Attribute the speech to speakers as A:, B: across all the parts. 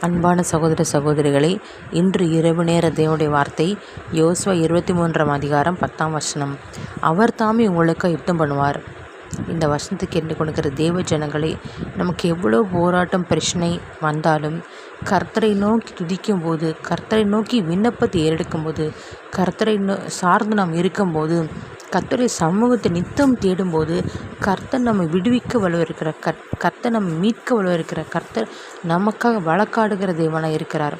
A: அன்பான சகோதர சகோதரிகளை, இன்று இரவு நேர தேவனுடைய வார்த்தை யோசுவா 23ஆம் அதிகாரம் 10ஆம் வசனம். அவர் தாமே உங்களுக்கு யுத்தம் பண்ணுவார். இந்த வசனத்தை கேட்டு கொடுக்கிற தேவ ஜனங்களை, நமக்கு எவ்வளோ போராட்டம் பிரச்சனை வந்தாலும் கர்த்தரை நோக்கி துதிக்கும் போது, கர்த்தரை நோக்கி விண்ணப்பத்தை ஏறெடுக்கும்போது, கர்த்தரை சார்ந்து நாம் இருக்கும்போது, கர்த்தருடைய சமூகத்தை நித்தம் தேடும்போது, கர்த்தர் நம்மை விடுவிக்க வலுவிருக்கிற கர்த்தர் நம்மை மீட்க வலுவிருக்கிற கர்த்தர் நமக்காக வழக்காடுகிற தேவனாக இருக்கிறார்.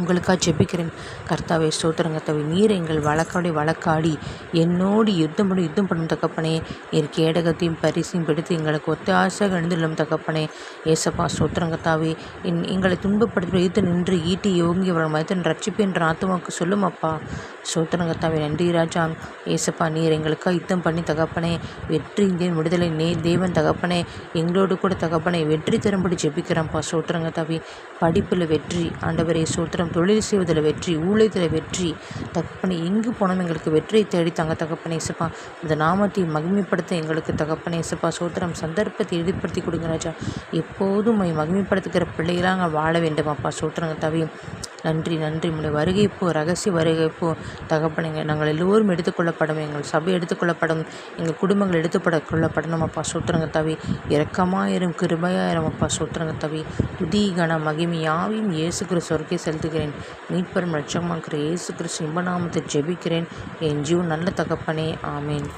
A: உங்களுக்காக ஜெபிக்கிறேன். கர்த்தாவே ஸ்தோத்திரம். கர்த்தாவே, நீர் எங்கள் வழக்காடி என்னோடு யுத்தம் பண்ணும் தகப்பனே. என் கேடகத்தையும் பரிசையும் பிடித்து எங்களுக்கு ஒத்தாசையாக எழுந்துள்ளும் தகப்பனே. ஏசப்பா ஸ்தோத்திரம். கர்த்தாவே, எங்களை துன்பப்படுத்தி எதிர்த்து நின்று ஈட்டி யோங்கி அவர்கள் மதத்தின் ரட்சிப்பு என்ற ஆத்மாவுக்கு சொல்லும் அப்பா. ஸ்தோத்திரம் கர்த்தாவே. நன்றி ராஜா. ஏசப்பா, நீர் எங்களுக்காக யுத்தம் பண்ணி தகப்பனே வெற்றி இந்தியன் விடுதலை தேவன் தகப்பனே, எங்களோடு கூட தகப்பனே வெற்றி தரும்படி ஜெபிக்கிறேன்ப்பா. ஸ்தோத்திரம் கர்த்தாவே. படிப்பில் வெற்றி ஆண்டவரே ஸ்தோத்திரம். தொழில் செய்வதில் வெற்றி, ஊழியத்தில் வெற்றி தகப்பனே. எங்கு போனோம் எங்களுக்கு வெற்றியை தேடி தாங்க தகப்பனே. இசப்பா, இந்த நாமத்தை மகிமைப்படுத்த எங்களுக்கு தகப்பனே. இசப்பா சோத்திரம். சந்தர்ப்பத்தை எதிர்படுத்தி கொடுங்க ராஜா. எப்போதும் மகிமைப்படுத்துகிற பிள்ளைகளாக வாழ வேண்டும் அப்பா. சோத்திரங்க தவி. நன்றி உடைய வருகைப்போ, ரகசிய வருகைப்போ தகப்பனைங்க. நாங்கள் எல்லோரும் எடுத்துக்கொள்ளப்படும், எங்கள் சபை எடுத்துக்கொள்ளப்படும், எங்கள் குடும்பங்கள் கொள்ளப்படணும் அப்பா. சோத்திரங்க தவி. இரக்கமாயிரும் கிருபையாயிரும் அப்பா. சோத்திரங்க தவி. துதி கன மகிமையாவையும் இயேசு கிறிஸ்து வரைக்கும் செலுத்துகிறேன். மீட்பெரும் லட்சமாக்கிற இயேசு கிறிஸ்து இன்ப நாமத்தை ஜெபிக்கிறேன். என் ஜீவன் நல்ல தகப்பனே. ஆமேன்.